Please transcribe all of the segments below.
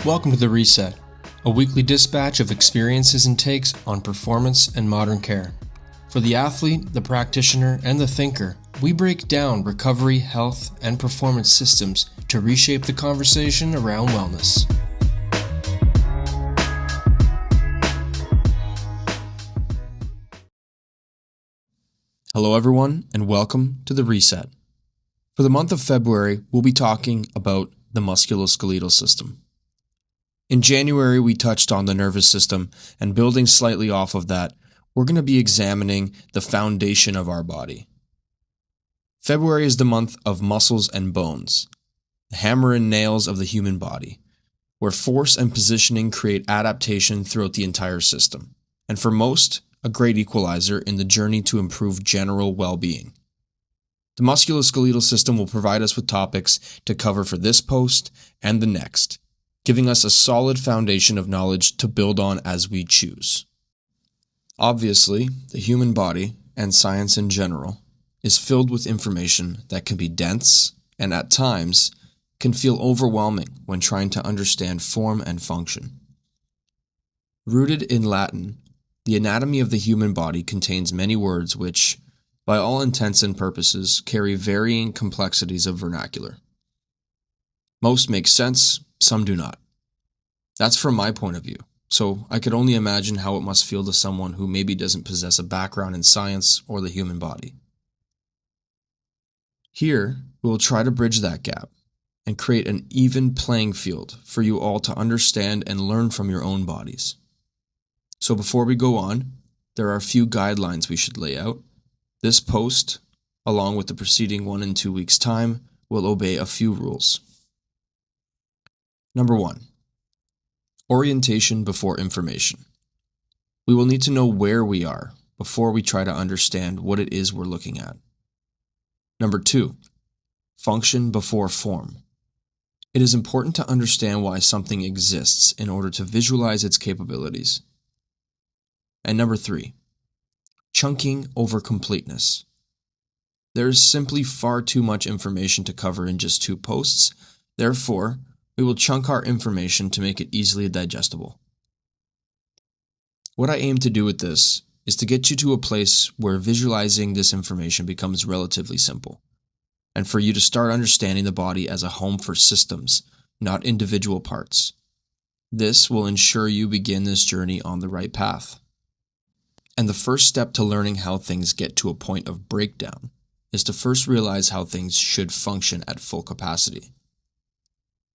Welcome to The Reset, a weekly dispatch of experiences and takes on performance and modern care. For the athlete, the practitioner, and the thinker, we break down recovery, health, and performance systems to reshape the conversation around wellness. Hello everyone, and welcome to The Reset. For the month of February, we'll be talking about the musculoskeletal system. In January, we touched on the nervous system, and building slightly off of that, we're going to be examining the foundation of our body. February is the month of muscles and bones, the hammer and nails of the human body, where force and positioning create adaptation throughout the entire system, and for most, a great equalizer in the journey to improve general well-being. The musculoskeletal system will provide us with topics to cover for this post and the next, giving us a solid foundation of knowledge to build on as we choose. Obviously, the human body, and science in general, is filled with information that can be dense and at times can feel overwhelming when trying to understand form and function. Rooted in Latin, the anatomy of the human body contains many words which, by all intents and purposes, carry varying complexities of vernacular. Most make sense, some do not. That's from my point of view, so I could only imagine how it must feel to someone who maybe doesn't possess a background in science or the human body. Here, we will try to bridge that gap and create an even playing field for you all to understand and learn from your own bodies. So before we go on, there are a few guidelines we should lay out. This post, along with the preceding 1 and 2 weeks' time, will obey a few rules. Number 1. Orientation before information. We will need to know where we are before we try to understand what it is we're looking at. Number 2. Function before form. It is important to understand why something exists in order to visualize its capabilities. And number 3. Chunking over completeness. There is simply far too much information to cover in just 2 posts, therefore, we will chunk our information to make it easily digestible. What I aim to do with this is to get you to a place where visualizing this information becomes relatively simple, and for you to start understanding the body as a home for systems, not individual parts. This will ensure you begin this journey on the right path. And the first step to learning how things get to a point of breakdown is to first realize how things should function at full capacity.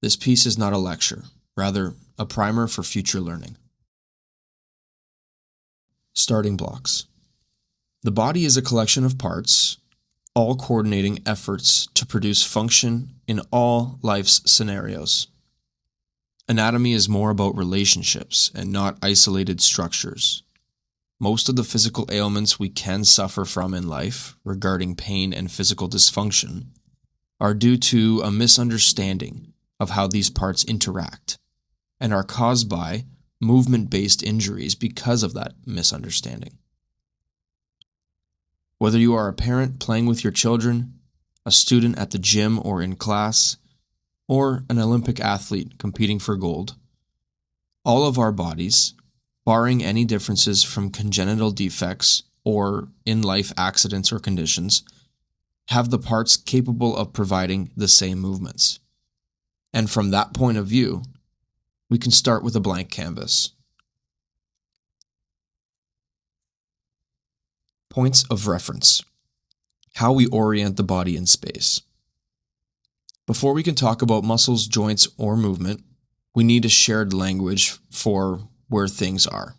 This piece is not a lecture, rather a primer for future learning. Starting blocks. The body is a collection of parts, all coordinating efforts to produce function in all life's scenarios. Anatomy is more about relationships and not isolated structures. Most of the physical ailments we can suffer from in life regarding pain and physical dysfunction are due to a misunderstanding of how these parts interact and are caused by movement-based injuries because of that misunderstanding. Whether you are a parent playing with your children, a student at the gym or in class, or an Olympic athlete competing for gold, all of our bodies, barring any differences from congenital defects or in-life accidents or conditions, have the parts capable of providing the same movements. And from that point of view, we can start with a blank canvas. Points of reference. How we orient the body in space. Before we can talk about muscles, joints, or movement, we need a shared language for where things are.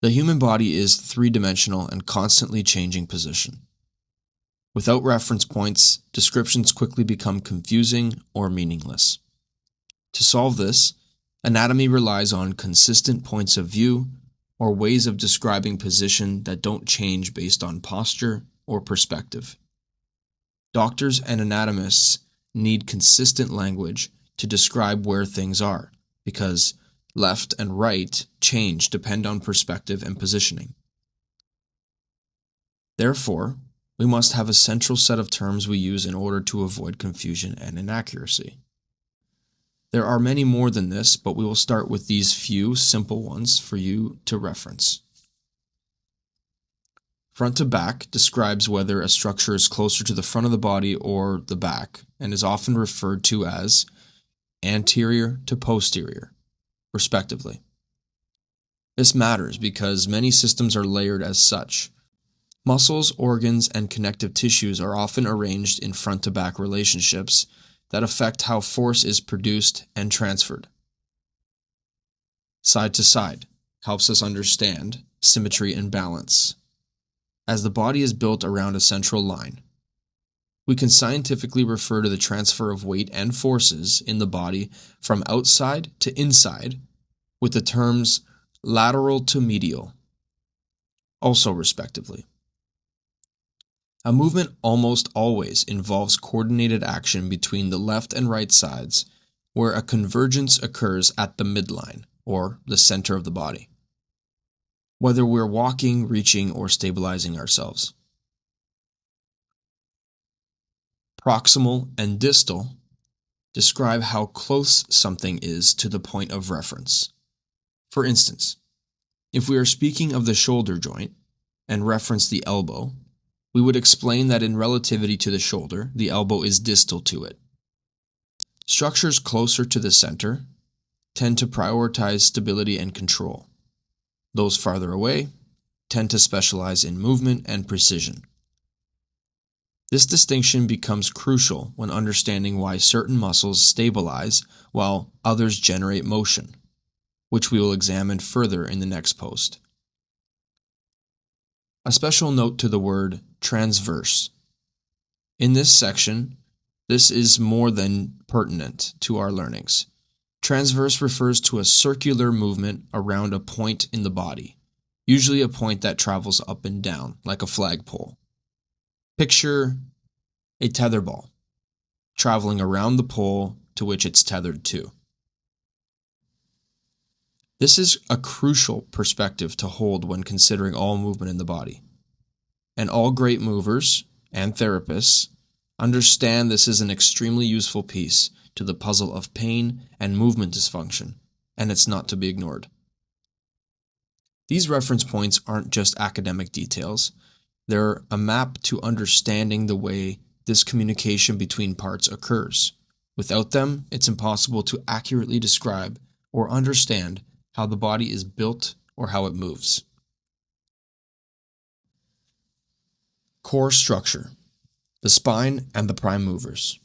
The human body is 3-dimensional and constantly changing position. Without reference points, descriptions quickly become confusing or meaningless. To solve this, anatomy relies on consistent points of view or ways of describing position that don't change based on posture or perspective. Doctors and anatomists need consistent language to describe where things are, because left and right change depend on perspective and positioning. Therefore, we must have a central set of terms we use in order to avoid confusion and inaccuracy. There are many more than this, but we will start with these few simple ones for you to reference. Front to back describes whether a structure is closer to the front of the body or the back, and is often referred to as anterior to posterior, respectively. This matters because many systems are layered as such. Muscles, organs, and connective tissues are often arranged in front-to-back relationships that affect how force is produced and transferred. Side to side helps us understand symmetry and balance. As the body is built around a central line, we can scientifically refer to the transfer of weight and forces in the body from outside to inside with the terms lateral to medial, also respectively. A movement almost always involves coordinated action between the left and right sides, where a convergence occurs at the midline, or the center of the body, whether we're walking, reaching, or stabilizing ourselves. Proximal and distal describe how close something is to the point of reference. For instance, if we are speaking of the shoulder joint and reference the elbow, we would explain that in relativity to the shoulder, the elbow is distal to it. Structures closer to the center tend to prioritize stability and control. Those farther away tend to specialize in movement and precision. This distinction becomes crucial when understanding why certain muscles stabilize while others generate motion, which we will examine further in the next post. A special note to the word transverse. In this section, this is more than pertinent to our learnings. Transverse refers to a circular movement around a point in the body, usually a point that travels up and down, like a flagpole. Picture a tetherball traveling around the pole to which it's tethered to. This is a crucial perspective to hold when considering all movement in the body. And all great movers and therapists understand this is an extremely useful piece to the puzzle of pain and movement dysfunction, and it's not to be ignored. These reference points aren't just academic details, they're a map to understanding the way this communication between parts occurs. Without them, it's impossible to accurately describe or understand how the body is built or how it moves. Core structure, the spine and the prime movers.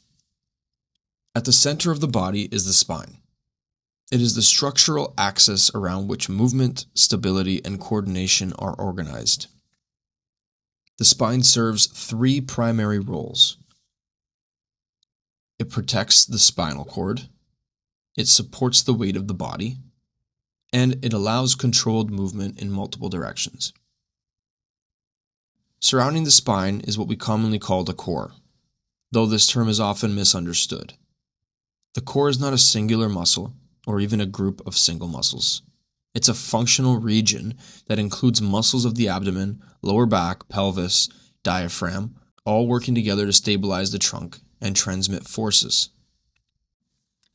At the center of the body is the spine. It is the structural axis around which movement, stability, and coordination are organized. The spine serves three primary roles. It protects the spinal cord, it supports the weight of the body, and it allows controlled movement in multiple directions. Surrounding the spine is what we commonly call the core, though this term is often misunderstood. The core is not a singular muscle or even a group of single muscles. It's a functional region that includes muscles of the abdomen, lower back, pelvis, diaphragm, all working together to stabilize the trunk and transmit forces.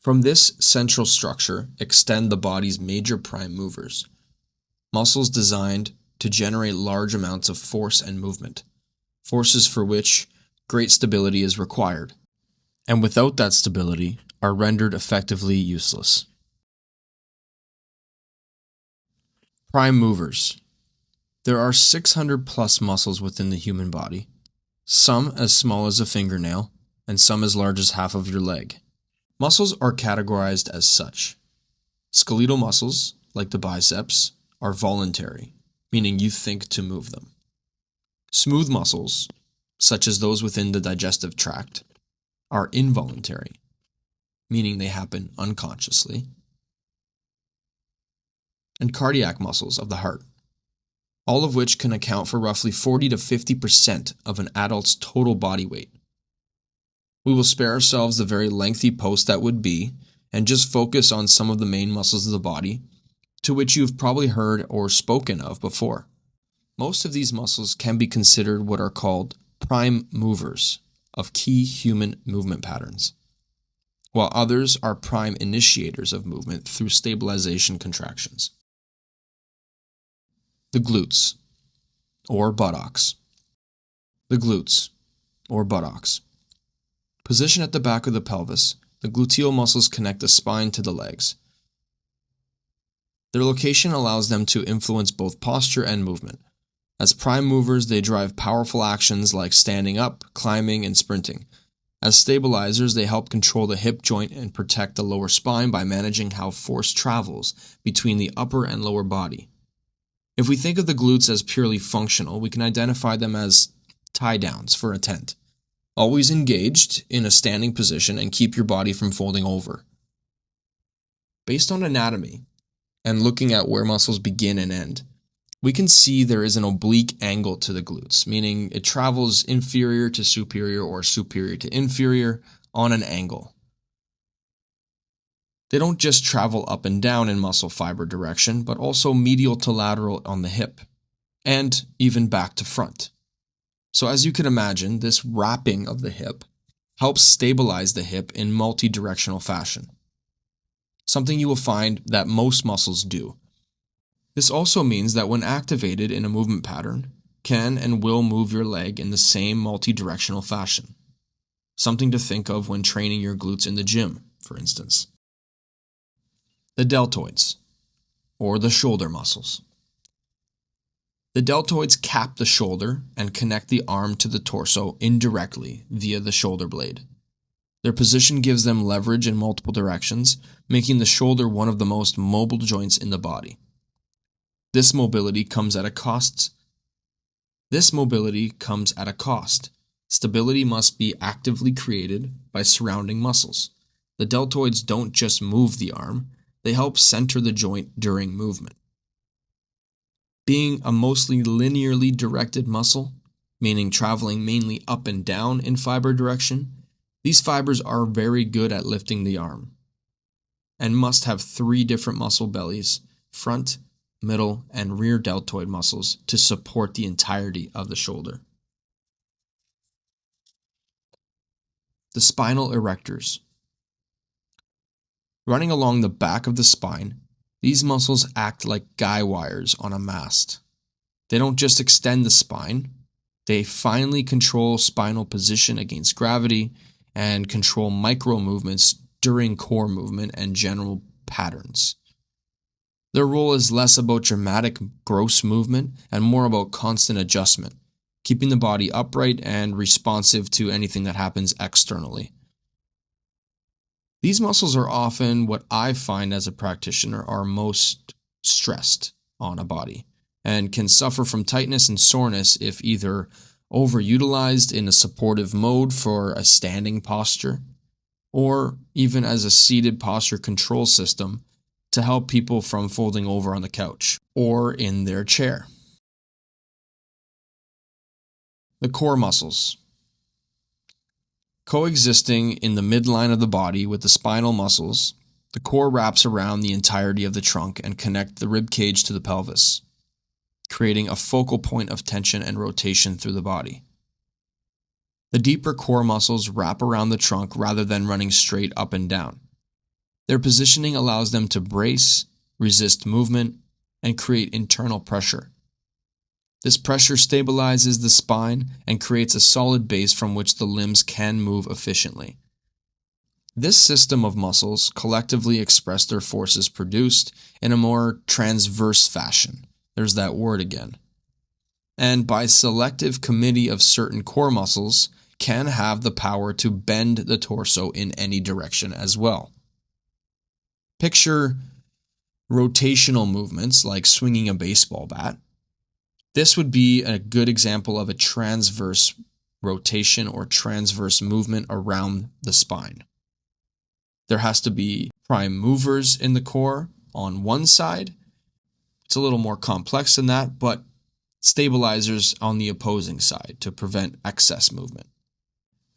From this central structure extend the body's major prime movers, muscles designed to generate large amounts of force and movement, forces for which great stability is required, and without that stability are rendered effectively useless. Prime movers. There are 600 plus muscles within the human body, some as small as a fingernail, and some as large as half of your leg. Muscles are categorized as such. Skeletal muscles, like the biceps, are voluntary, meaning you think to move them. Smooth muscles, such as those within the digestive tract, are involuntary, meaning they happen unconsciously. And cardiac muscles of the heart, all of which can account for roughly 40 to 50% of an adult's total body weight. We will spare ourselves the very lengthy post that would be and just focus on some of the main muscles of the body to which you've probably heard or spoken of before. Most of these muscles can be considered what are called prime movers of key human movement patterns. while others are prime initiators of movement through stabilization contractions. The glutes, or buttocks. The glutes, or buttocks. Positioned at the back of the pelvis, the gluteal muscles connect the spine to the legs. Their location allows them to influence both posture and movement. As prime movers, they drive powerful actions like standing up, climbing, and sprinting. As stabilizers, they help control the hip joint and protect the lower spine by managing how force travels between the upper and lower body. If we think of the glutes as purely functional, we can identify them as tie-downs for a tent. Always engaged in a standing position and keep your body from folding over. Based on anatomy and looking at where muscles begin and end, we can see there is an oblique angle to the glutes, meaning it travels inferior to superior or superior to inferior on an angle. They don't just travel up and down in muscle fiber direction, but also medial to lateral on the hip, and even back to front. So as you can imagine, this wrapping of the hip helps stabilize the hip in multi-directional fashion, something you will find that most muscles do. This also means that when activated in a movement pattern, can and will move your leg in the same multi-directional fashion. Something to think of when training your glutes in the gym, for instance. The deltoids, or the shoulder muscles. The deltoids cap the shoulder and connect the arm to the torso indirectly via the shoulder blade. Their position gives them leverage in multiple directions, making the shoulder one of the most mobile joints in the body. This mobility comes at a cost. Stability must be actively created by surrounding muscles. The deltoids don't just move the arm, they help center the joint during movement. Being a mostly linearly directed muscle, meaning traveling mainly up and down in fiber direction, these fibers are very good at lifting the arm and must have 3 different muscle bellies, front, middle, and rear deltoid muscles to support the entirety of the shoulder. The spinal erectors. Running along the back of the spine, these muscles act like guy wires on a mast. They don't just extend the spine, they finely control spinal position against gravity and control micro movements during core movement and general patterns. Their role is less about dramatic gross movement and more about constant adjustment, keeping the body upright and responsive to anything that happens externally. These muscles are often what I find as a practitioner are most stressed on a body and can suffer from tightness and soreness if either overutilized in a supportive mode for a standing posture or even as a seated posture control system to help people from folding over on the couch or in their chair. The core muscles. Coexisting in the midline of the body with the spinal muscles, the core wraps around the entirety of the trunk and connects the rib cage to the pelvis, creating a focal point of tension and rotation through the body. The deeper core muscles wrap around the trunk rather than running straight up and down. Their positioning allows them to brace, resist movement, and create internal pressure. This pressure stabilizes the spine and creates a solid base from which the limbs can move efficiently. This system of muscles collectively express their forces produced in a more transverse fashion. There's that word again. And by selective committee of certain core muscles can have the power to bend the torso in any direction as well. Picture rotational movements like swinging a baseball bat. This would be a good example of a transverse rotation or transverse movement around the spine. There has to be prime movers in the core on one side. It's a little more complex than that, but stabilizers on the opposing side to prevent excess movement.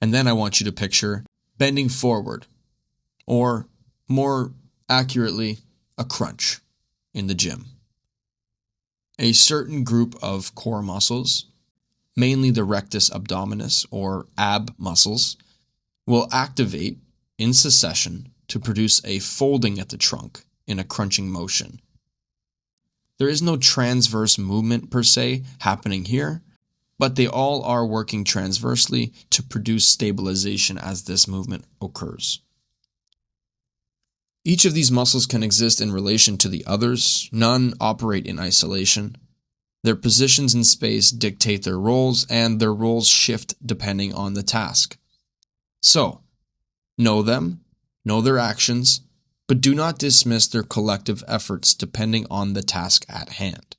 And then I want you to picture bending forward, or more accurately, a crunch in the gym. A certain group of core muscles, mainly the rectus abdominis or ab muscles, will activate in succession to produce a folding at the trunk in a crunching motion. There is no transverse movement per se happening here, but they all are working transversely to produce stabilization as this movement occurs. Each of these muscles can exist in relation to the others. None operate in isolation. Their positions in space dictate their roles, and their roles shift depending on the task. So, know them, know their actions, but do not dismiss their collective efforts depending on the task at hand.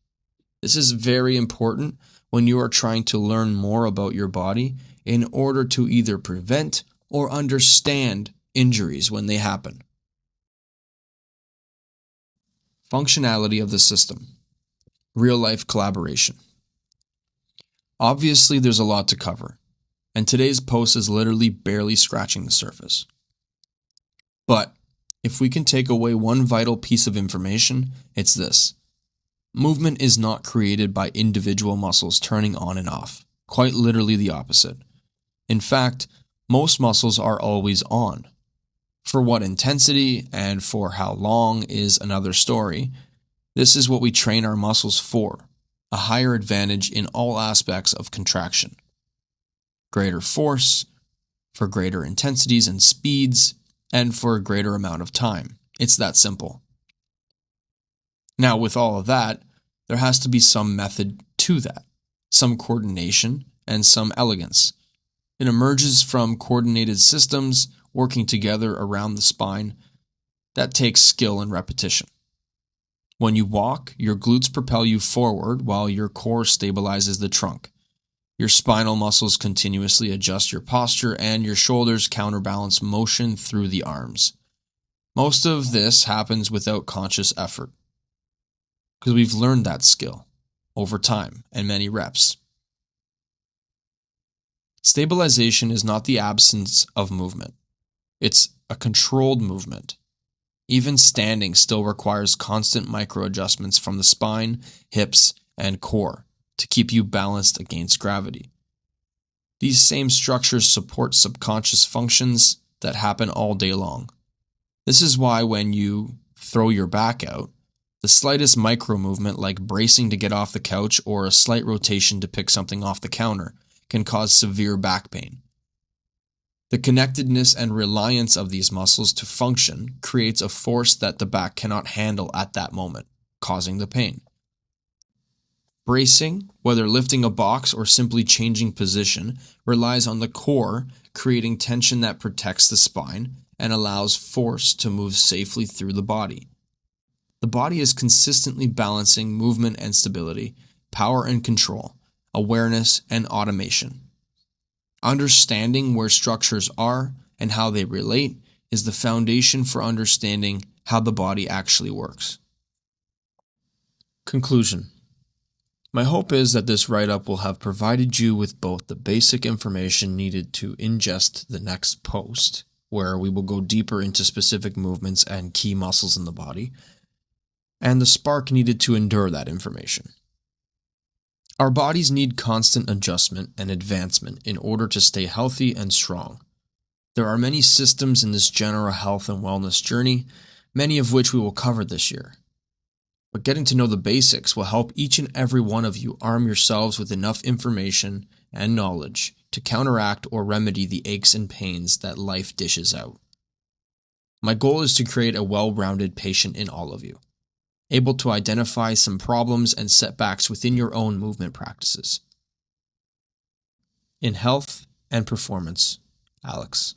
This is very important when you are trying to learn more about your body in order to either prevent or understand injuries when they happen. Functionality of the system. Real-life collaboration. Obviously, there's a lot to cover, and today's post is literally barely scratching the surface. But if we can take away one vital piece of information, it's this. Movement is not created by individual muscles turning on and off. Quite literally the opposite. In fact, most muscles are always on. For what intensity and for how long is another story. This is what we train our muscles for, a higher advantage in all aspects of contraction. Greater force, for greater intensities and speeds, and for a greater amount of time. It's that simple. Now, with all of that, there has to be some method to that, some coordination, and some elegance. It emerges from coordinated systems working together around the spine. That takes skill and repetition. When you walk, your glutes propel you forward while your core stabilizes the trunk. Your spinal muscles continuously adjust your posture, and your shoulders counterbalance motion through the arms. Most of this happens without conscious effort, because we've learned that skill over time and many reps. Stabilization is not the absence of movement. It's a controlled movement. Even standing still requires constant micro-adjustments from the spine, hips, and core to keep you balanced against gravity. These same structures support subconscious functions that happen all day long. This is why when you throw your back out, the slightest micro-movement like bracing to get off the couch or a slight rotation to pick something off the counter can cause severe back pain. The connectedness and reliance of these muscles to function creates a force that the back cannot handle at that moment, causing the pain. Bracing, whether lifting a box or simply changing position, relies on the core creating tension that protects the spine and allows force to move safely through the body. The body is consistently balancing movement and stability, power and control, awareness and automation. Understanding where structures are and how they relate is the foundation for understanding how the body actually works. Conclusion. My hope is that this write-up will have provided you with both the basic information needed to ingest the next post, where we will go deeper into specific movements and key muscles in the body, and the spark needed to endure that information. Our bodies need constant adjustment and advancement in order to stay healthy and strong. There are many systems in this general health and wellness journey, many of which we will cover this year. But getting to know the basics will help each and every one of you arm yourselves with enough information and knowledge to counteract or remedy the aches and pains that life dishes out. My goal is to create a well-rounded patient in all of you, able to identify some problems and setbacks within your own movement practices. In health and performance, Alex.